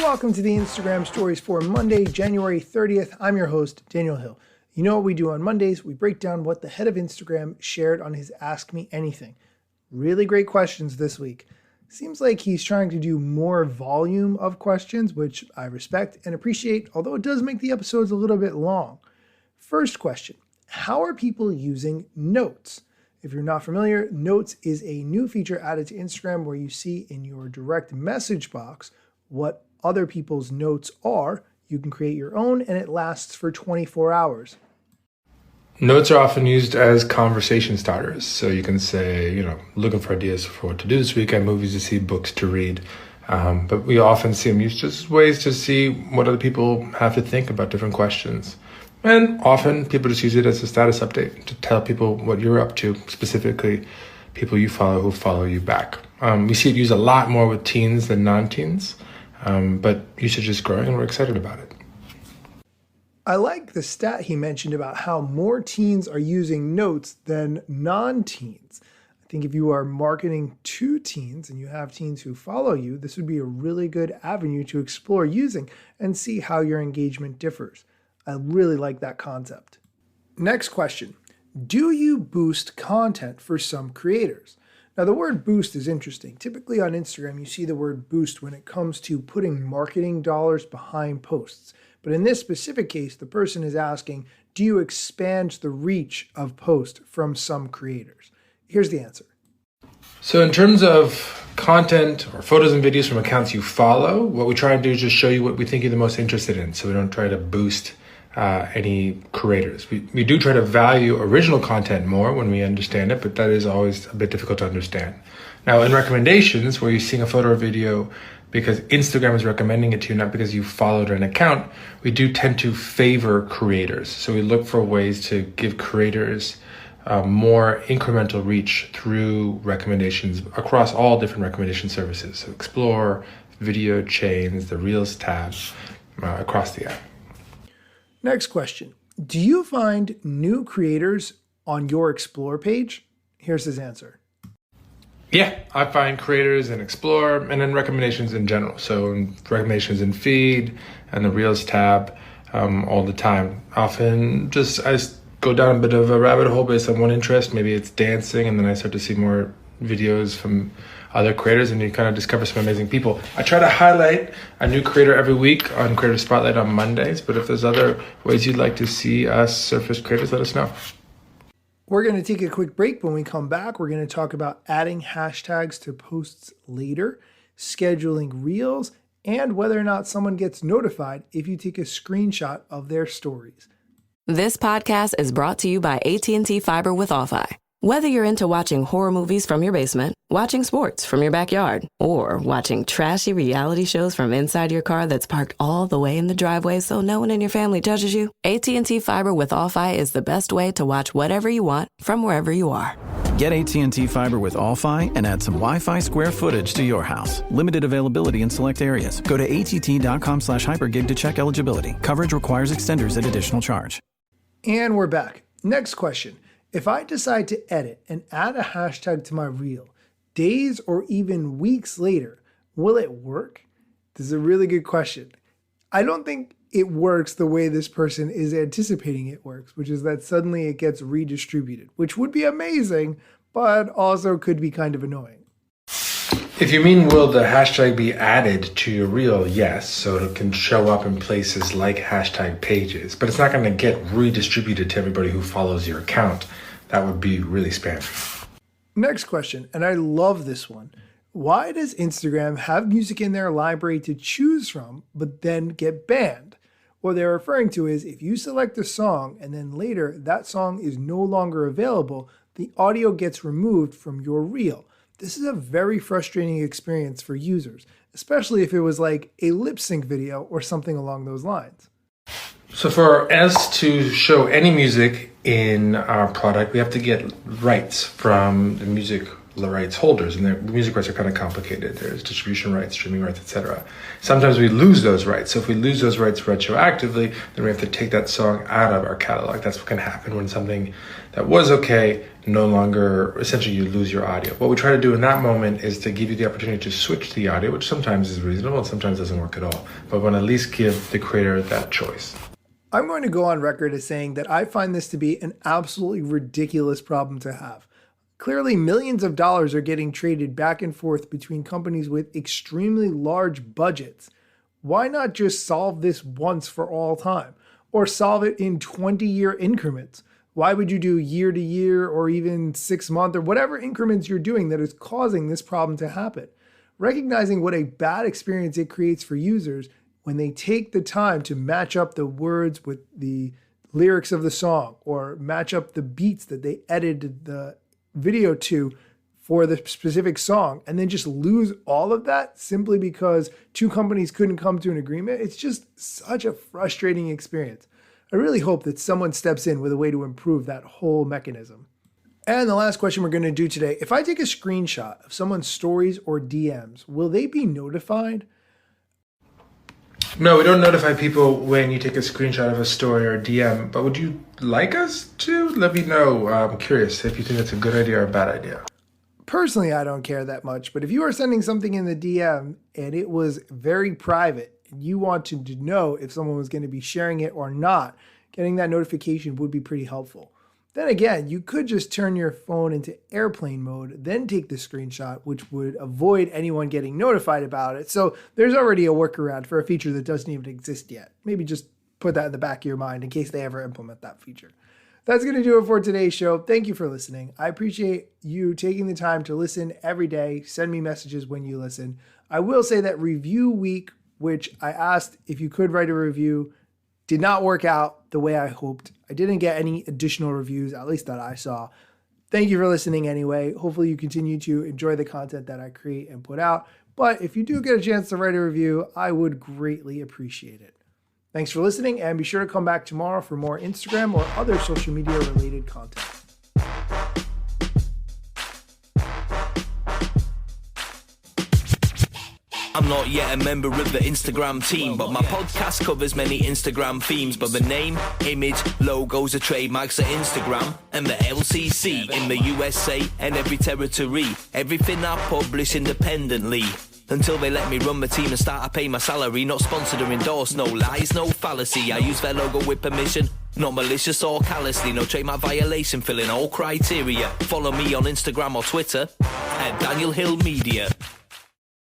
welcome to the Instagram Stories for Monday, January 30th. I'm your host, Daniel Hill. You know what we do on Mondays? We break down what the head of Instagram shared on his Ask Me Anything. Really great questions this week. Seems like he's trying to do more volume of questions, which I respect and appreciate, although it does make the episodes a little bit long. First question, how are people using Notes? If you're not familiar, Notes is a new feature added to Instagram where you see in your direct message box what other people's notes are. You can create your own and it lasts for 24 hours. Notes are often used as conversation starters. So you can say, looking for ideas for what to do this weekend, movies to see, books to read. But we often see them used just ways to see what other people have to think about different questions. And often people just use it as a status update to tell people what you're up to, specifically people you follow who follow you back. We see it used a lot more with teens than non-teens, but usage is growing and we're excited about it. I like the stat he mentioned about how more teens are using Notes than non-teens. I think if you are marketing to teens and you have teens who follow you, this would be a really good avenue to explore using and see how your engagement differs. I really like that concept. Next question. Do you boost content for some creators? Now the word boost is interesting. Typically on Instagram, you see the word boost when it comes to putting marketing dollars behind posts. But in this specific case, the person is asking, do you expand the reach of posts from some creators? Here's the answer. So in terms of content or photos and videos from accounts you follow, what we try and do is just show you what we think you're the most interested in. So we don't try to boost any creators. We do try to value original content more when we understand it, but that is always a bit difficult to understand. Now in recommendations, where you're seeing a photo or video because Instagram is recommending it to you, not because you followed an account, we do tend to favor creators. So we look for ways to give creators more incremental reach through recommendations across all different recommendation services. So Explore, Video Chains, the Reels tab, across the app. Next question. Do you find new creators on your Explore page? Here's his answer. Yeah, I find creators in Explore and then recommendations in general. So recommendations in Feed and the Reels tab all the time. Often I go down a bit of a rabbit hole based on one interest. Maybe it's dancing, and then I start to see more videos from other creators and you kind of discover some amazing people. I try to highlight a new creator every week on Creator Spotlight on Mondays, but if there's other ways you'd like to see us surface creators, let us know. We're going to take a quick break. When we come back, we're going to talk about adding hashtags to posts later, scheduling reels, and whether or not someone gets notified if you take a screenshot of their stories. This podcast is brought to you by AT&T Fiber with All-Fi. Whether you're into watching horror movies from your basement, watching sports from your backyard, or watching trashy reality shows from inside your car that's parked all the way in the driveway so no one in your family judges you, AT&T Fiber with All-Fi is the best way to watch whatever you want from wherever you are. Get AT&T Fiber with All-Fi and add some Wi-Fi square footage to your house. Limited availability in select areas. Go to att.com/hypergig to check eligibility. Coverage requires extenders at additional charge. And we're back. Next question. If I decide to edit and add a hashtag to my reel, days or even weeks later, will it work? This is a really good question. I don't think it works the way this person is anticipating it works, which is that suddenly it gets redistributed, which would be amazing, but also could be kind of annoying. If you mean will the hashtag be added to your reel, yes, so it can show up in places like hashtag pages, but it's not going to get redistributed to everybody who follows your account. That would be really spammy. Next question, and I love this one. Why does Instagram have music in their library to choose from, but then get banned? What they're referring to is if you select a song and then later that song is no longer available, the audio gets removed from your reel. This is a very frustrating experience for users, especially if it was like a lip sync video or something along those lines. So for us to show any music in our product, we have to get rights from the music rights holders, and their music rights are kind of complicated. There's distribution rights, streaming rights, etc. Sometimes we lose those rights. So if we lose those rights retroactively, then we have to take that song out of our catalog. That's what can happen when something that was okay no longer, essentially you lose your audio. What we try to do in that moment is to give you the opportunity to switch the audio, which sometimes is reasonable and sometimes doesn't work at all. But we want to at least give the creator that choice. I'm going to go on record as saying that I find this to be an absolutely ridiculous problem to have. Clearly, millions of dollars are getting traded back and forth between companies with extremely large budgets. Why not just solve this once for all time? Or solve it in 20-year increments? Why would you do year to year or even 6 month or whatever increments you're doing that is causing this problem to happen? Recognizing what a bad experience it creates for users when they take the time to match up the words with the lyrics of the song or match up the beats that they edited the video to for the specific song and then just lose all of that simply because two companies couldn't come to an agreement. It's just such a frustrating experience. I really hope that someone steps in with a way to improve that whole mechanism. And the last question we're going to do today, if I take a screenshot of someone's stories or DMs, will they be notified? No, we don't notify people when you take a screenshot of a story or DM, but would you like us to? Let me know. I'm curious if you think it's a good idea or a bad idea. Personally, I don't care that much, but if you are sending something in the DM and it was very private and you wanted to know if someone was going to be sharing it or not, getting that notification would be pretty helpful. Then again, you could just turn your phone into airplane mode, then take the screenshot, which would avoid anyone getting notified about it. So there's already a workaround for a feature that doesn't even exist yet. Maybe just put that in the back of your mind in case they ever implement that feature. That's going to do it for today's show. Thank you for listening. I appreciate you taking the time to listen every day. Send me messages when you listen. I will say that review week, which I asked if you could write a review, did not work out the way I hoped. I didn't get any additional reviews, at least that I saw. Thank you for listening anyway. Hopefully you continue to enjoy the content that I create and put out. But if you do get a chance to write a review, I would greatly appreciate it. Thanks for listening, and be sure to come back tomorrow for more Instagram or other social media related content. I'm not yet a member of the Instagram team, but my podcast covers many Instagram themes. But the name, image, logos are trademarks of Instagram and the LCC in the USA and every territory. Everything I publish independently. Until they let me run my team and start to pay my salary. Not sponsored or endorsed, no lies, no fallacy. I use their logo with permission, not malicious or callously. No trademark violation, filling all criteria. Follow me on Instagram or Twitter at Daniel Hill Media.